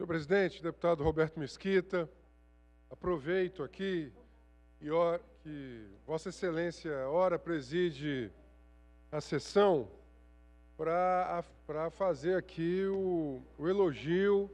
Senhor presidente, deputado Roberto Mesquita, aproveito aqui que Vossa Excelência ora preside a sessão para fazer aqui o elogio,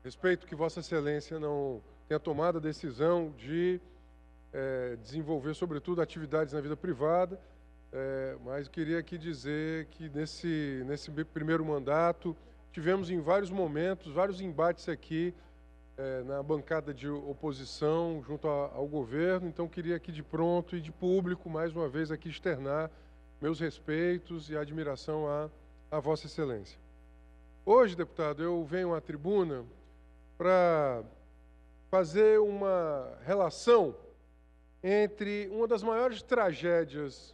respeito que Vossa Excelência não tenha tomado a decisão de desenvolver, sobretudo, atividades na vida privada, mas queria aqui dizer que nesse primeiro mandato tivemos em vários momentos, vários embates aqui na bancada de oposição junto ao governo, então queria aqui de pronto e de público, mais uma vez aqui externar meus respeitos e admiração a Vossa Excelência. Hoje, deputado, eu venho à tribuna para fazer uma relação entre uma das maiores tragédias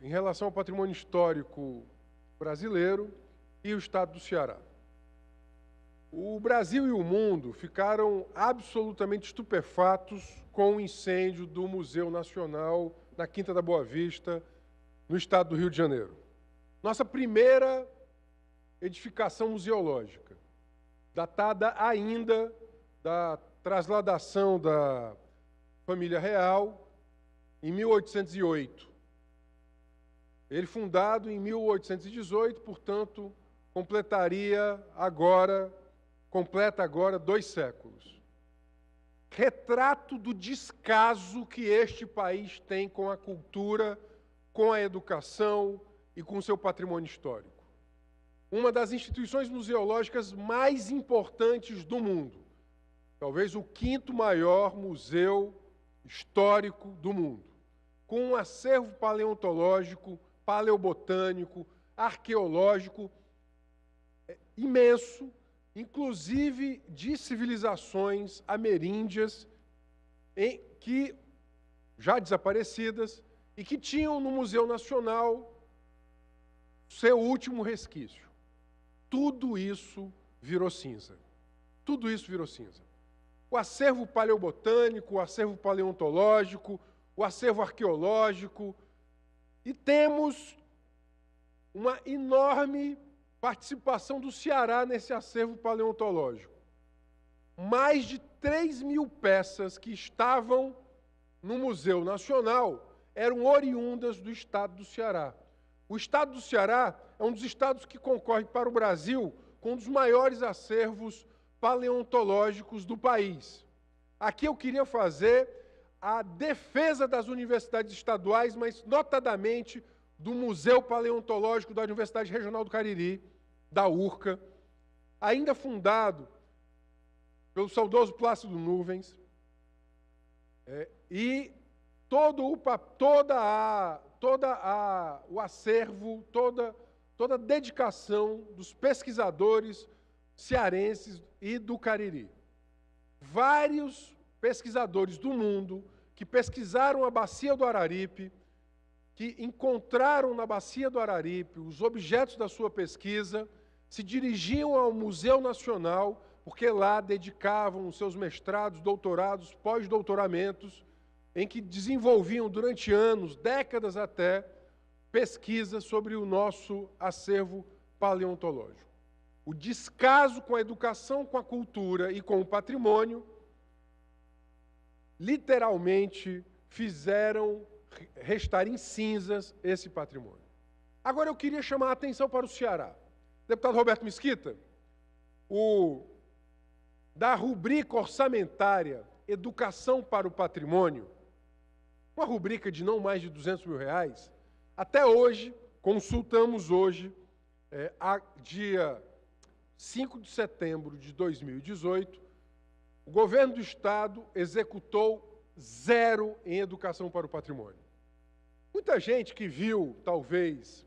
em relação ao patrimônio histórico brasileiro e o estado do Ceará. O Brasil e o mundo ficaram absolutamente estupefatos com o incêndio do Museu Nacional na Quinta da Boa Vista, no estado do Rio de Janeiro. Nossa primeira edificação museológica, datada ainda da trasladação da família real em 1808. Ele fundado em 1818, portanto, completa agora 2 séculos. Retrato do descaso que este país tem com a cultura, com a educação e com o seu patrimônio histórico. Uma das instituições museológicas mais importantes do mundo, talvez o 5º maior museu histórico do mundo, com um acervo paleontológico, paleobotânico, arqueológico imenso, inclusive de civilizações ameríndias que já desaparecidas e que tinham no Museu Nacional seu último resquício. Tudo isso virou cinza. Tudo isso virou cinza. O acervo paleobotânico, o acervo paleontológico, o acervo arqueológico, e temos uma enorme participação do Ceará nesse acervo paleontológico. Mais de 3.000 peças que estavam no Museu Nacional eram oriundas do estado do Ceará. O estado do Ceará é um dos estados que concorre para o Brasil com um dos maiores acervos paleontológicos do país. Aqui eu queria fazer a defesa das universidades estaduais, mas notadamente do Museu Paleontológico da Universidade Regional do Cariri, da URCA, ainda fundado pelo saudoso Plácido Nuvens, e todo o acervo, toda a dedicação dos pesquisadores cearenses e do Cariri. Vários pesquisadores do mundo que pesquisaram a Bacia do Araripe, que encontraram na Bacia do Araripe os objetos da sua pesquisa, se dirigiam ao Museu Nacional, porque lá dedicavam os seus mestrados, doutorados, pós-doutoramentos, em que desenvolviam durante anos, décadas até, pesquisas sobre o nosso acervo paleontológico. O descaso com a educação, com a cultura e com o patrimônio literalmente fizeram restar em cinzas esse patrimônio. Agora eu queria chamar a atenção para o Ceará. Deputado Roberto Mesquita, da rubrica orçamentária Educação para o Patrimônio, uma rubrica de não mais de R$200 mil, até hoje, consultamos hoje, dia 5 de setembro de 2018, o governo do Estado executou 0 em educação para o patrimônio. Muita gente que viu, talvez,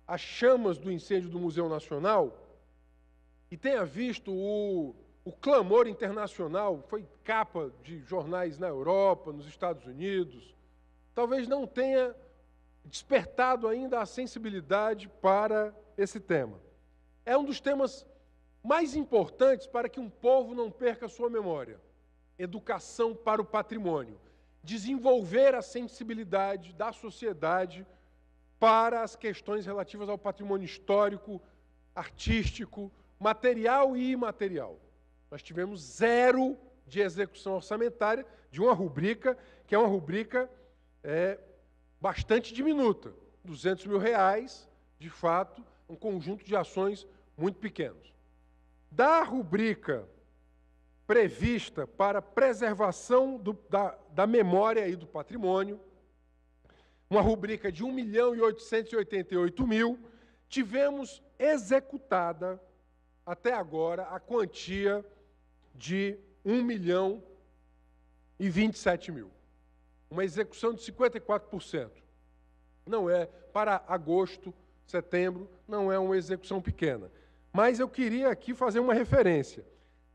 as chamas do incêndio do Museu Nacional e tenha visto o clamor internacional, foi capa de jornais na Europa, nos Estados Unidos, talvez não tenha despertado ainda a sensibilidade para esse tema. É um dos temas mais importantes para que um povo não perca sua memória. Educação para o patrimônio. Desenvolver a sensibilidade da sociedade para as questões relativas ao patrimônio histórico, artístico, material e imaterial. Nós tivemos 0 de execução orçamentária de uma rubrica, que é uma rubrica bastante diminuta, R$200 mil, de fato, um conjunto de ações muito pequenos. Da rubrica prevista para preservação da memória e do patrimônio, uma rubrica de R$1.888.000, tivemos executada até agora a quantia de R$1.027.000. Uma execução de 54%. Não é para agosto, setembro, não é uma execução pequena. Mas eu queria aqui fazer uma referência.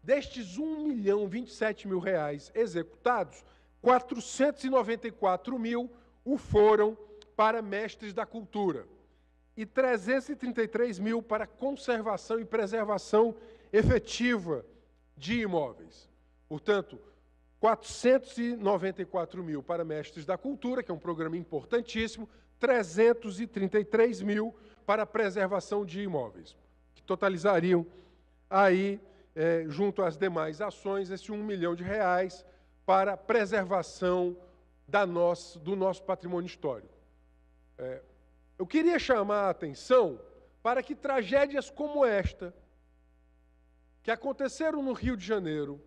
Destes R$1.027.000 executados, R$494.000 foram para mestres da cultura e R$333.000 para conservação e preservação efetiva de imóveis. Portanto, R$494.000 para mestres da cultura, que é um programa importantíssimo, R$333.000 para preservação de imóveis, que totalizariam aí, junto às demais ações, esse R$1 milhão para preservação do nosso patrimônio histórico. Eu queria chamar a atenção para que tragédias como esta, que aconteceram no Rio de Janeiro,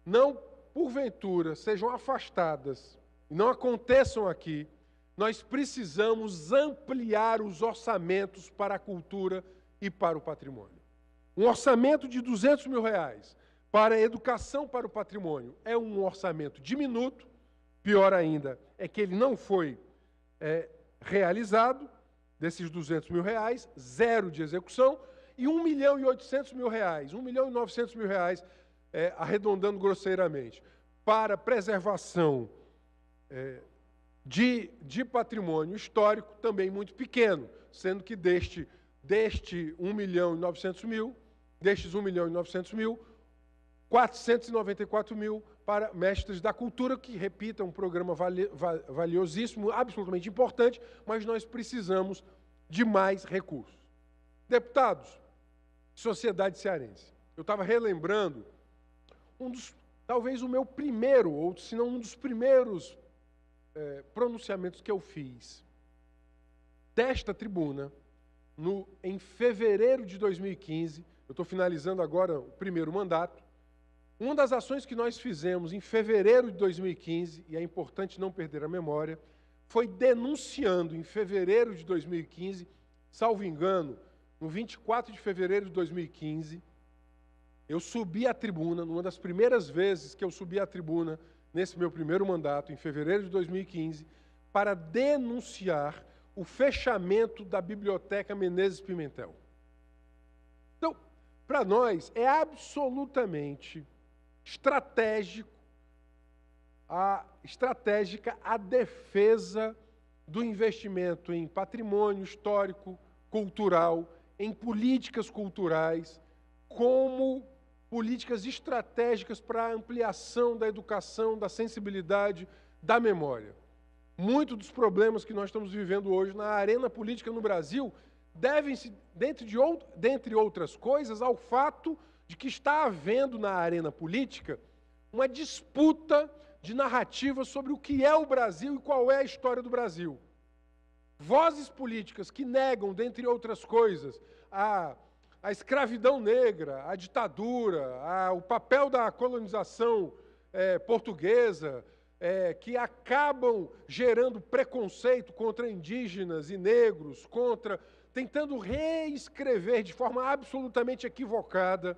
não, porventura, sejam afastadas, e não aconteçam aqui. Nós precisamos ampliar os orçamentos para a cultura e para o patrimônio. Um orçamento de R$200 mil para a educação para o patrimônio é um orçamento diminuto, pior ainda é que ele não foi realizado, desses R$200 mil, 0 de execução, e R$1.800.000, R$1.900.000, arredondando grosseiramente, para preservação de patrimônio histórico, também muito pequeno, sendo que destes R$1.900.000, R$494.000 para mestres da cultura, que, repita, é um programa valiosíssimo, absolutamente importante, mas nós precisamos de mais recursos. Deputados, sociedade cearense, eu estava relembrando talvez o meu primeiro, ou se não um dos primeiros pronunciamentos que eu fiz desta tribuna, em fevereiro de 2015, eu estou finalizando agora o primeiro mandato. Uma das ações que nós fizemos em fevereiro de 2015, e é importante não perder a memória, foi denunciando em fevereiro de 2015, salvo engano, no 24 de fevereiro de 2015, eu subi à tribuna, numa das primeiras vezes que eu subi à tribuna, nesse meu primeiro mandato, em fevereiro de 2015, para denunciar o fechamento da Biblioteca Menezes Pimentel. Então, para nós, é absolutamente estratégica a defesa do investimento em patrimônio histórico, cultural, em políticas culturais, como políticas estratégicas para a ampliação da educação, da sensibilidade, da memória. Muitos dos problemas que nós estamos vivendo hoje na arena política no Brasil devem-se, dentre outras coisas, ao fato de que está havendo na arena política uma disputa de narrativa sobre o que é o Brasil e qual é a história do Brasil. Vozes políticas que negam, dentre outras coisas, a escravidão negra, a ditadura, o papel da colonização portuguesa, que acabam gerando preconceito contra indígenas e negros, tentando reescrever de forma absolutamente equivocada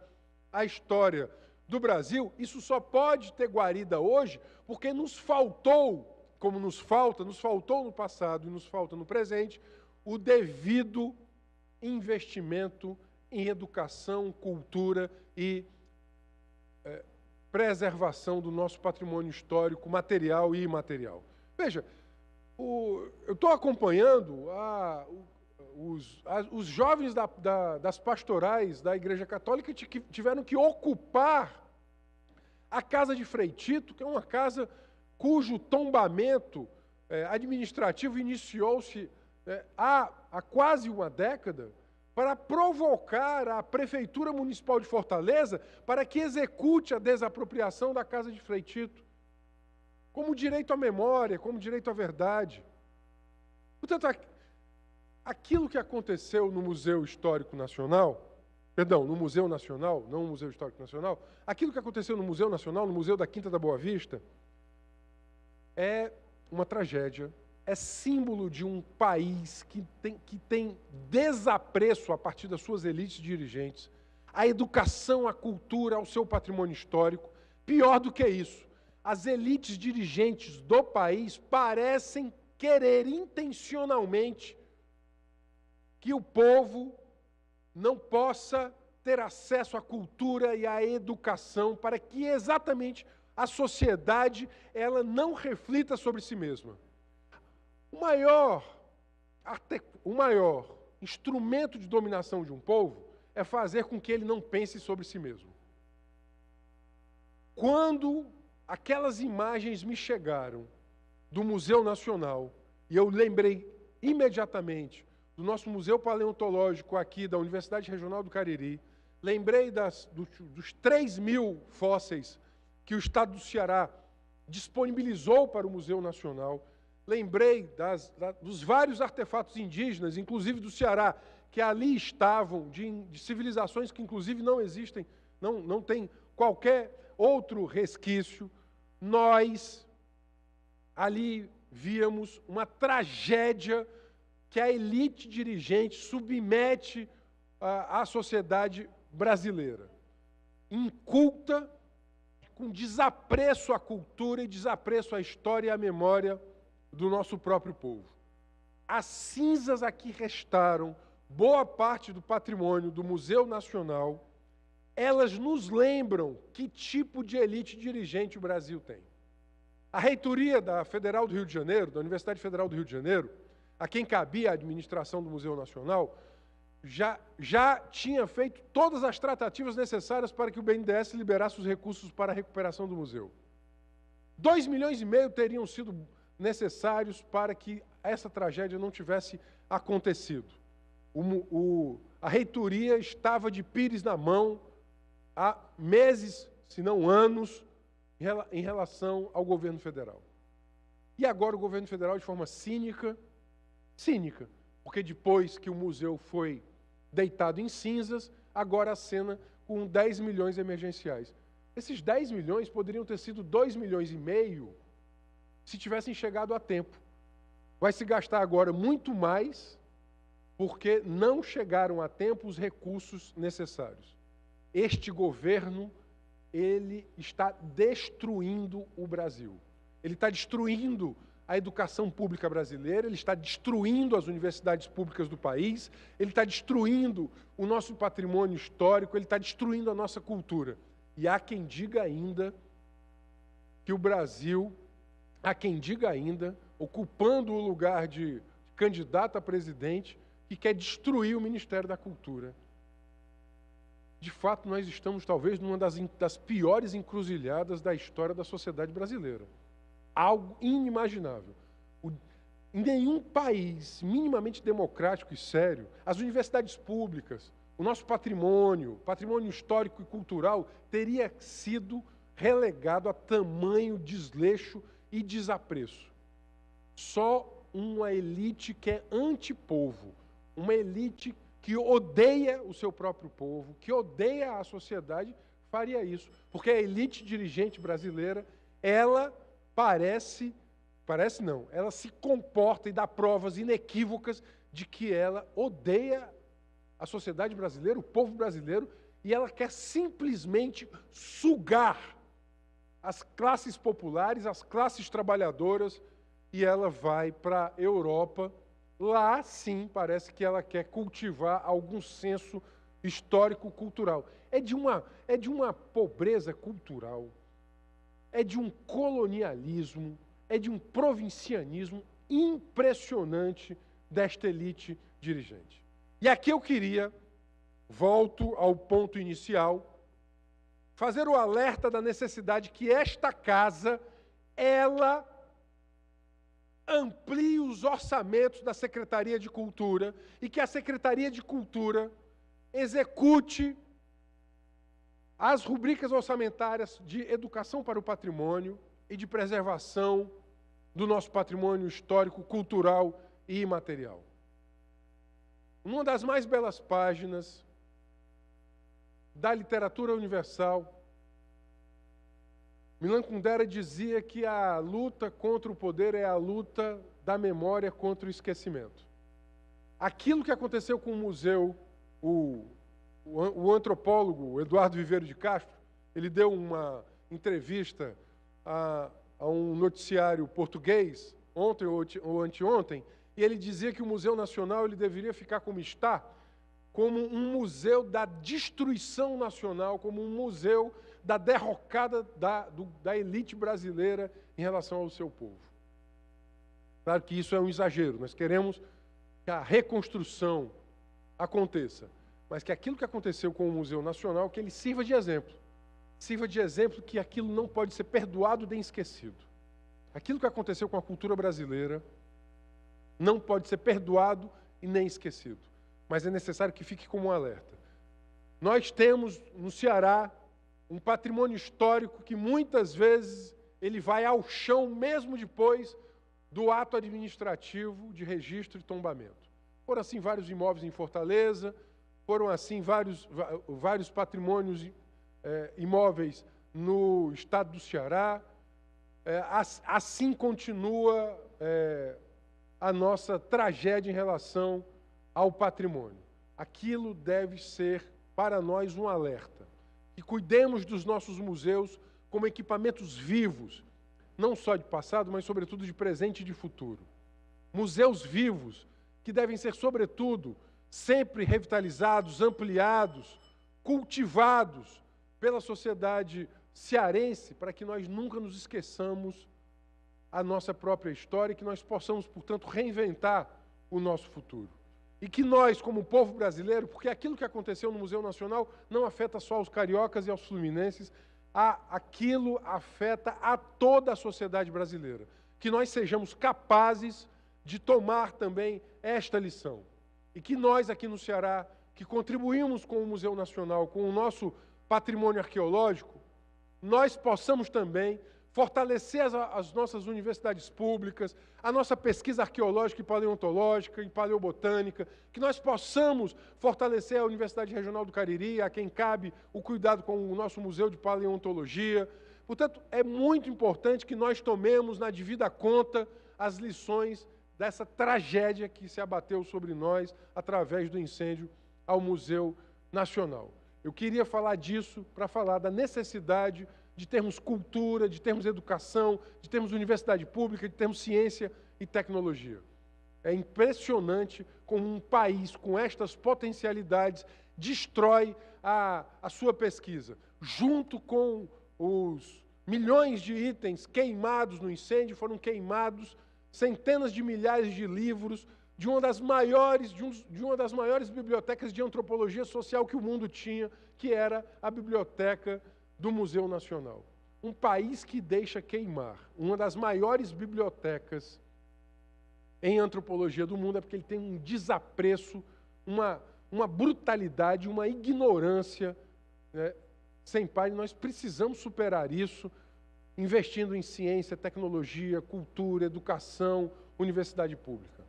a história do Brasil. Isso só pode ter guarida hoje porque nos faltou, como nos faltou no passado e nos falta no presente, o devido investimento em educação, cultura e preservação do nosso patrimônio histórico, material e imaterial. Veja, eu estou acompanhando os jovens das pastorais da Igreja Católica que tiveram que ocupar a casa de Frei Tito, que é uma casa cujo tombamento administrativo iniciou-se há quase uma década, para provocar a Prefeitura Municipal de Fortaleza para que execute a desapropriação da casa de Frei Tito, como direito à memória, como direito à verdade. Portanto, aquilo que aconteceu no Museu Histórico Nacional, perdão, no Museu Nacional, não no Museu Histórico Nacional, aquilo que aconteceu no Museu Nacional, no Museu da Quinta da Boa Vista, é uma tragédia, é símbolo de um país que tem desapreço a partir das suas elites dirigentes, à educação, à cultura, ao seu patrimônio histórico. Pior do que isso, as elites dirigentes do país parecem querer intencionalmente que o povo não possa ter acesso à cultura e à educação, para que exatamente a sociedade ela não reflita sobre si mesma. O maior instrumento de dominação de um povo é fazer com que ele não pense sobre si mesmo. Quando aquelas imagens me chegaram do Museu Nacional, e eu lembrei imediatamente do nosso Museu Paleontológico aqui da Universidade Regional do Cariri, lembrei dos 3.000 fósseis que o Estado do Ceará disponibilizou para o Museu Nacional, lembrei dos vários artefatos indígenas, inclusive do Ceará, que ali estavam, de civilizações que inclusive não existem, não tem qualquer outro resquício. Nós ali víamos uma tragédia que a elite dirigente submete à sociedade brasileira, inculta, com desapreço à cultura e desapreço à história e à memória do nosso próprio povo. As cinzas a que restaram boa parte do patrimônio do Museu Nacional, elas nos lembram que tipo de elite dirigente o Brasil tem. A reitoria da Federal do Rio de Janeiro, da Universidade Federal do Rio de Janeiro, a quem cabia a administração do Museu Nacional, já tinha feito todas as tratativas necessárias para que o BNDES liberasse os recursos para a recuperação do museu. 2,5 milhões teriam sido necessários para que essa tragédia não tivesse acontecido. A reitoria estava de pires na mão há meses, se não anos, em relação ao governo federal. E agora o governo federal, de forma cínica, porque depois que o museu foi deitado em cinzas, agora acena com 10 milhões emergenciais. Esses 10 milhões poderiam ter sido 2,5 milhões se tivessem chegado a tempo. Vai se gastar agora muito mais, porque não chegaram a tempo os recursos necessários. Este governo, ele está destruindo o Brasil. Ele está destruindo a educação pública brasileira, ele está destruindo as universidades públicas do país, ele está destruindo o nosso patrimônio histórico, ele está destruindo a nossa cultura. E há quem diga ainda que o Brasil, ocupando o lugar de candidato a presidente, que quer destruir o Ministério da Cultura. De fato, nós estamos talvez numa das piores encruzilhadas da história da sociedade brasileira. Algo inimaginável. Em nenhum país minimamente democrático e sério, as universidades públicas, o nosso patrimônio histórico e cultural, teria sido relegado a tamanho desleixo e desapreço. Só uma elite que é antipovo, uma elite que odeia o seu próprio povo, que odeia a sociedade, faria isso. Porque a elite dirigente brasileira, ela ela se comporta e dá provas inequívocas de que ela odeia a sociedade brasileira, o povo brasileiro, e ela quer simplesmente sugar as classes populares, as classes trabalhadoras, e ela vai para a Europa. Lá, sim, parece que ela quer cultivar algum senso histórico-cultural. É de uma pobreza cultural, é de um colonialismo, é de um provincianismo impressionante desta elite dirigente. E aqui eu queria, volto ao ponto inicial, fazer o alerta da necessidade que esta casa, ela, amplie os orçamentos da Secretaria de Cultura e que a Secretaria de Cultura execute as rubricas orçamentárias de educação para o patrimônio e de preservação do nosso patrimônio histórico, cultural e imaterial. Uma das mais belas páginas da literatura universal, Milan Kundera dizia que a luta contra o poder é a luta da memória contra o esquecimento. Aquilo que aconteceu com o museu, o antropólogo Eduardo Viveiro de Castro, ele deu uma entrevista a um noticiário português, ontem ou anteontem, e ele dizia que o Museu Nacional ele deveria ficar como está, como um museu da destruição nacional, como um museu da derrocada da elite brasileira em relação ao seu povo. Claro que isso é um exagero, nós queremos que a reconstrução aconteça, mas que aquilo que aconteceu com o Museu Nacional, que ele sirva de exemplo que aquilo não pode ser perdoado nem esquecido. Aquilo que aconteceu com a cultura brasileira não pode ser perdoado e nem esquecido, mas é necessário que fique como um alerta. Nós temos no Ceará um patrimônio histórico que muitas vezes ele vai ao chão mesmo depois do ato administrativo de registro e tombamento. Foram assim vários imóveis em Fortaleza, foram assim vários patrimônios imóveis no estado do Ceará. Assim continua a nossa tragédia em relação ao patrimônio. Aquilo deve ser para nós um alerta. Que cuidemos dos nossos museus como equipamentos vivos, não só de passado, mas sobretudo de presente e de futuro. Museus vivos que devem ser, sobretudo, sempre revitalizados, ampliados, cultivados pela sociedade cearense, para que nós nunca nos esqueçamos a nossa própria história e que nós possamos, portanto, reinventar o nosso futuro. E que nós, como povo brasileiro, porque aquilo que aconteceu no Museu Nacional não afeta só aos cariocas e aos fluminenses, aquilo afeta a toda a sociedade brasileira. Que nós sejamos capazes de tomar também esta lição. E que nós aqui no Ceará, que contribuímos com o Museu Nacional, com o nosso patrimônio arqueológico, nós possamos também fortalecer as nossas universidades públicas, a nossa pesquisa arqueológica e paleontológica e paleobotânica, que nós possamos fortalecer a Universidade Regional do Cariri, a quem cabe o cuidado com o nosso Museu de Paleontologia. Portanto, é muito importante que nós tomemos na devida conta as lições dessa tragédia que se abateu sobre nós através do incêndio ao Museu Nacional. Eu queria falar disso para falar da necessidade de termos cultura, de termos educação, de termos universidade pública, de termos ciência e tecnologia. É impressionante como um país com estas potencialidades destrói a sua pesquisa. Junto com os milhões de itens queimados no incêndio, foram queimados centenas de milhares de livros de uma das maiores bibliotecas de antropologia social que o mundo tinha, que era a Biblioteca do Museu Nacional. Um país que deixa queimar uma das maiores bibliotecas em antropologia do mundo é porque ele tem um desapreço, uma brutalidade, uma ignorância, né, sem par. Nós precisamos superar isso, investindo em ciência, tecnologia, cultura, educação, universidade pública.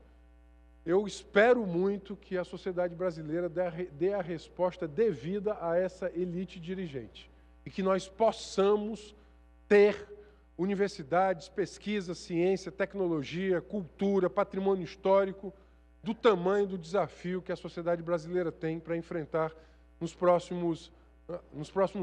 Eu espero muito que a sociedade brasileira dê a resposta devida a essa elite dirigente e que nós possamos ter universidades, pesquisa, ciência, tecnologia, cultura, patrimônio histórico do tamanho do desafio que a sociedade brasileira tem para enfrentar nos próximos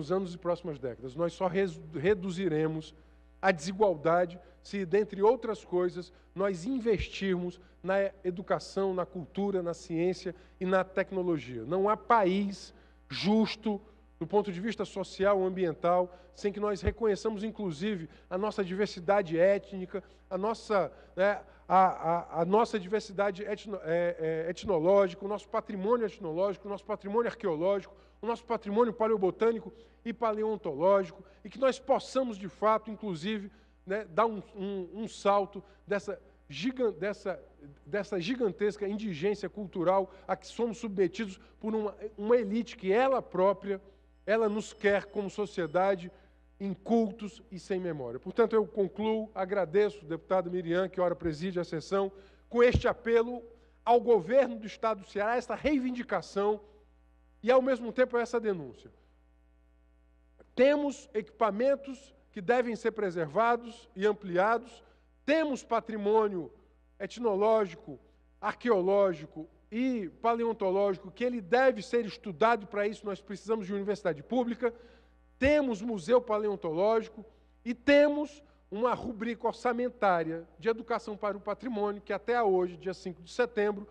anos e próximas décadas. Nós só reduziremos a desigualdade se, dentre outras coisas, nós investirmos na educação, na cultura, na ciência e na tecnologia. Não há país justo do ponto de vista social ou ambiental, sem que nós reconheçamos, inclusive, a nossa diversidade étnica, a nossa diversidade etnológica, o nosso patrimônio etnológico, o nosso patrimônio arqueológico, o nosso patrimônio paleobotânico e paleontológico, e que nós possamos, de fato, inclusive, né, dar um salto dessa gigantesca indigência cultural a que somos submetidos por uma elite que ela própria, ela nos quer como sociedade incultos e sem memória. Portanto, eu concluo, agradeço o deputado Miriam, que ora preside a sessão, com este apelo ao governo do Estado do Ceará, esta reivindicação e, ao mesmo tempo, essa denúncia. Temos equipamentos que devem ser preservados e ampliados, temos patrimônio etnológico, arqueológico e paleontológico que ele deve ser estudado, e para isso nós precisamos de universidade pública, temos museu paleontológico e temos uma rubrica orçamentária de educação para o patrimônio que até hoje, dia 5 de setembro,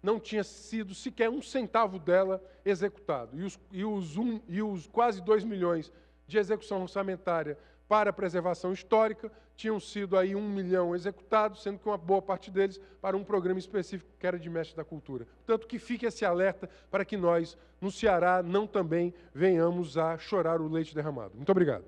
não tinha sido sequer um centavo dela executado. E os quase 2 milhões de execução orçamentária para a preservação histórica tinham sido aí 1 milhão executados, sendo que uma boa parte deles para um programa específico que era de mestre da cultura. Portanto, que fique esse alerta para que nós, no Ceará, não também venhamos a chorar o leite derramado. Muito obrigado.